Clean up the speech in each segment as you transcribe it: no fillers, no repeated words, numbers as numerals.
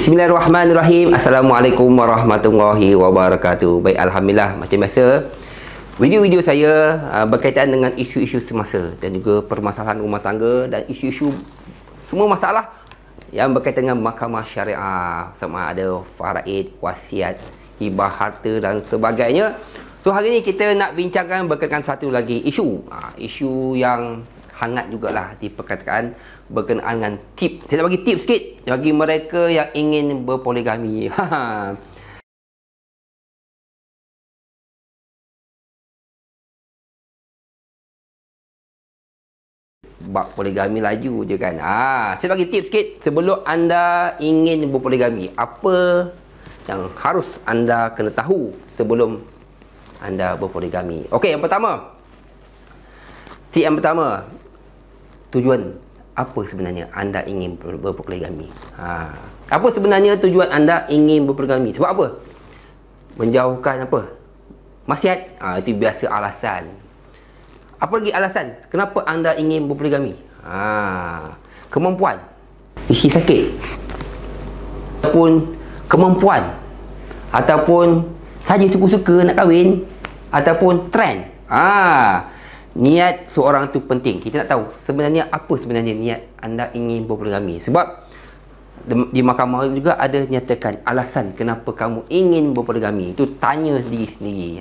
Bismillahirrahmanirrahim. Assalamualaikum warahmatullahi wabarakatuh. Baik, Alhamdulillah, macam biasa video-video saya berkaitan dengan isu-isu semasa dan juga permasalahan rumah tangga dan isu-isu semua masalah yang berkaitan dengan mahkamah syariah, sama ada faraid, wasiat, hibah harta dan sebagainya. So hari ni kita nak bincangkan berkaitan satu lagi isu yang hangat jugalah di perkataan berkenaan dengan tip. Saya nak bagi tip sikit bagi mereka yang ingin berpoligami. Bab poligami laju je kan. Saya bagi tips sikit sebelum anda ingin berpoligami. Apa yang harus anda kena tahu sebelum anda berpoligami? Okey, yang pertama. Tip yang pertama. Tujuan apa sebenarnya anda ingin berpoligami? Apa sebenarnya tujuan anda ingin berpoligami? Sebab apa? Menjauhkan apa? Maksiat. Itu biasa alasan. Apa lagi alasan kenapa anda ingin berpoligami? Kemampuan, isi sakit, ataupun kemampuan, ataupun saja suka-suka nak kahwin, ataupun trend. Niat seorang tu penting. Kita nak tahu sebenarnya apa sebenarnya niat anda ingin berpoligami. Sebab di mahkamah juga ada nyatakan alasan kenapa kamu ingin berpoligami. Itu tanya sendiri-sendiri.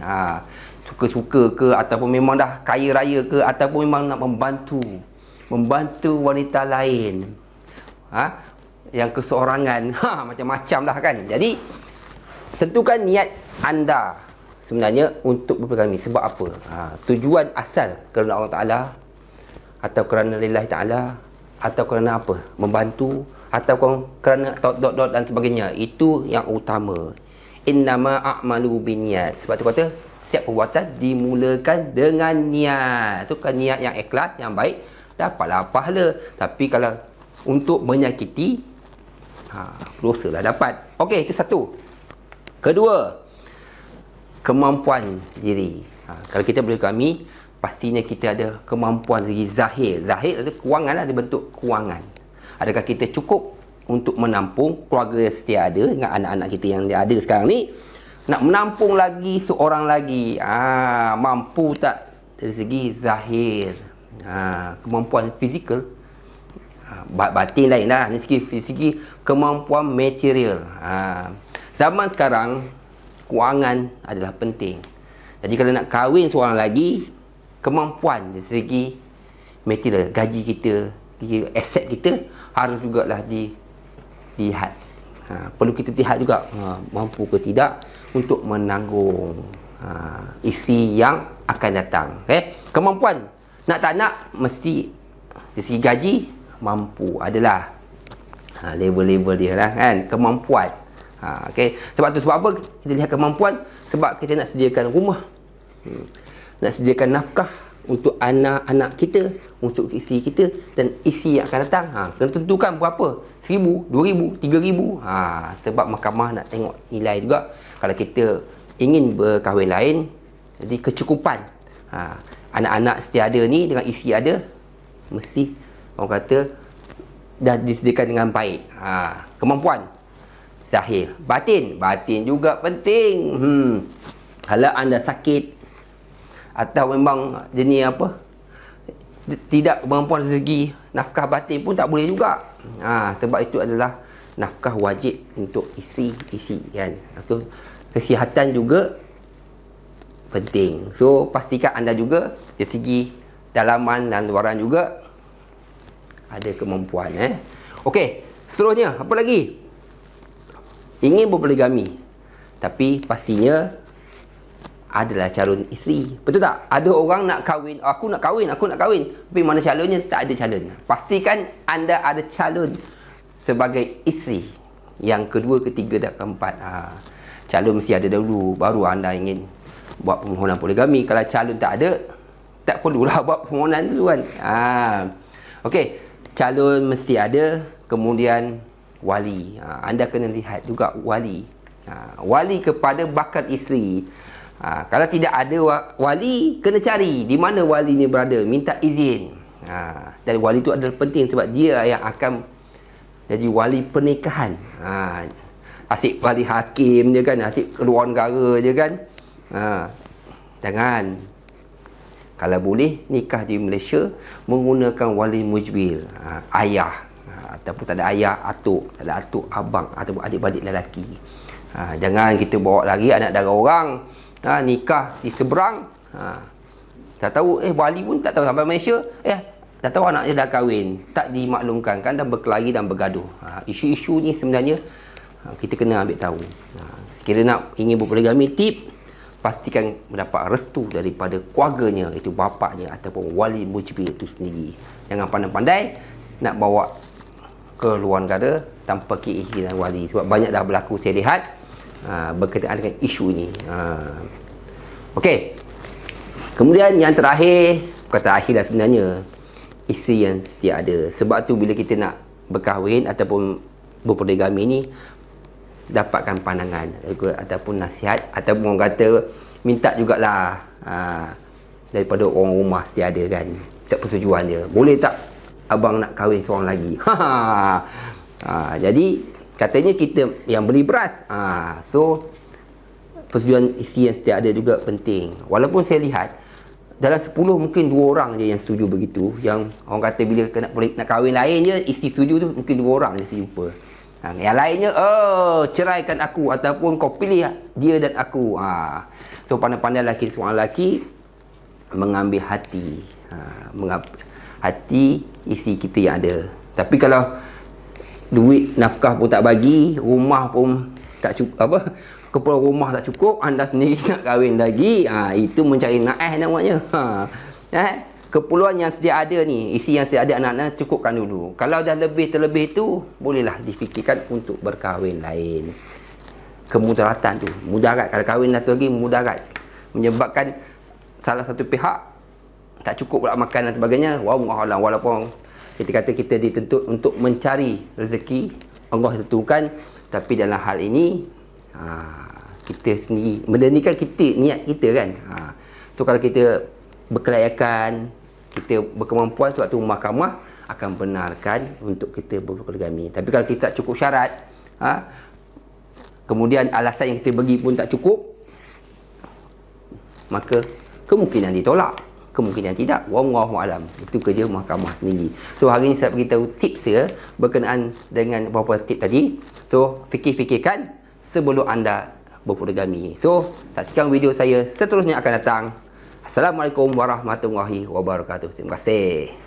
Suka-suka ke, ataupun memang dah kaya raya ke, ataupun memang nak membantu wanita lain, yang keseorangan, macam-macam lah kan. Jadi tentukan niat anda sebenarnya untuk berpoligami. Sebab apa? Tujuan asal kerana Allah Ta'ala, atau kerana lillahi ta'ala, atau kerana apa? Membantu, atau kerana dot dan sebagainya. Itu yang utama. Innama a'malu binniyat. Sebab tu kata setiap perbuatan dimulakan dengan niat. So kan niat yang ikhlas, yang baik, dapatlah pahala. Tapi kalau untuk menyakiti, dosa lah dapat. Okey, itu satu. Kedua, kemampuan diri. Kalau kita berpoligami, pastinya kita ada kemampuan segi zahir. Zahir adalah kewangan, ada bentuk kewangan. Adakah kita cukup untuk menampung keluarga yang setia ada dengan anak-anak kita yang ada sekarang ni? Nak menampung lagi seorang lagi, mampu tak dari segi zahir, kemampuan fizikal, batin lain lah, dari segi kemampuan material. Zaman sekarang kewangan adalah penting. Jadi kalau nak kahwin seorang lagi, kemampuan dari segi material, gaji kita, aset kita harus jugalah dilihat. Perlu kita lihat juga mampu ke tidak untuk menanggung isi yang akan datang. Kemampuan nak tak nak mesti dari segi gaji mampu adalah level-level dia lah kan, kemampuan. Sebab apa kita lihat kemampuan? Sebab kita nak sediakan rumah, nak sediakan nafkah untuk anak-anak kita, untuk isi kita dan isi yang akan datang. Kena tentukan berapa, 1,000, 2,000, 3,000. Sebab mahkamah nak tengok nilai juga. Kalau kita ingin berkahwin lain, jadi kecukupan anak-anak setiada ni dengan isi ada, mesti orang kata dah disediakan dengan baik. Kemampuan zahir. Batin juga penting. Kalau anda sakit atau memang jenis apa, tidak kemampuan segi nafkah batin pun tak boleh juga. Sebab itu adalah nafkah wajib untuk isi kan. So, kesihatan juga penting. So pastikan anda juga dari segi dalaman dan luaran juga ada kemampuan. Okey, seterusnya apa lagi? Ingin berpoligami, tapi pastinya adalah calon isteri. Betul tak? Ada orang nak kahwin, aku nak kahwin, tapi mana calonnya? Tak ada calon. Pastikan anda ada calon sebagai isteri. Yang kedua, ketiga dan keempat. Calon mesti ada dahulu, baru anda ingin buat permohonan poligami. Kalau calon tak ada, tak perlulah buat permohonan tu kan. Okey, calon mesti ada. Kemudian wali. Anda kena lihat juga wali. Wali kepada bakal isteri. Kalau tidak ada wali, kena cari di mana wali ni berada, minta izin. Dan wali itu adalah penting sebab dia yang akan jadi wali pernikahan. Asyik wali hakim je kan, asyik keluar negara je kan. Jangan. Kalau boleh nikah di Malaysia menggunakan wali mujbil, ayah, ataupun tak ada ayah, atuk, tak ada atuk, abang ataupun adik-beradik lelaki. Jangan kita bawa lagi anak dara orang, nikah di seberang, tak tahu wali pun tak tahu sampai Malaysia, tak tahu anaknya dah kahwin, tak dimaklumkan kan, dan berkelahi dan bergaduh. Isu-isu ni sebenarnya kita kena ambil tahu. Sekiranya ingin berpoligami, tip pastikan mendapat restu daripada keluarganya, itu bapaknya ataupun wali mujbil itu sendiri. Jangan pandai-pandai nak bawa ke luar negara tanpa keizinan wali, sebab banyak dah berlaku saya lihat berkaitan dengan isu ini. Okey. Kemudian yang terakhir, bukan terakhir lah sebenarnya, isteri yang setia ada. Sebab tu bila kita nak berkahwin ataupun berpoligami ni, dapatkan pandangan ataupun nasihat, ataupun orang kata minta jugalah daripada orang rumah setia ada kan, persetujuan dia. Boleh tak abang nak kahwin seorang lagi? Jadi katanya kita yang beli beras, so persetujuan isteri yang setia ada juga penting. Walaupun saya lihat dalam 10 mungkin 2 orang je yang setuju begitu. Yang orang kata bila nak kahwin lain je, isteri setuju tu mungkin 2 orang je saya jumpa. Yang lainnya, ceraikan aku ataupun kau pilih dia dan aku. So pandai-pandai lelaki, seorang lelaki mengambil hati, hati isteri kita yang ada. Tapi kalau duit nafkah pun tak bagi, rumah pun tak cukup, keperluan rumah tak cukup, anda sendiri nak kahwin lagi, itu mencari naik namanya. Keperluan yang sedia ada ni, isi yang sedia ada, anak-anak cukupkan dulu. Kalau dah terlebih tu, bolehlah difikirkan untuk berkahwin lain. Kemudaratan tu, mudarat. Kalau kahwin satu lagi, mudarat, menyebabkan salah satu pihak tak cukup pula makan dan sebagainya. Wallahualam. Walaupun kita kata kita dituntut untuk mencari rezeki, Allah tentukan, tapi dalam hal ini kita sendiri, benda ni kan kita, niat kita kan. So kalau kita berkelayakan, kita berkemampuan, sebab tu mahkamah akan benarkan untuk kita berpoligami. Tapi kalau kita tak cukup syarat, kemudian alasan yang kita bagi pun tak cukup, maka kemungkinan ditolak, kemungkinan tidak. Wallahualam. Itu kerja mahkamah sendiri. So hari ini saya beritahu tips saya berkenaan dengan beberapa tips tadi. So fikir-fikirkan sebelum anda berpoligami. So saksikan video saya seterusnya akan datang. Assalamualaikum warahmatullahi wabarakatuh. Terima kasih.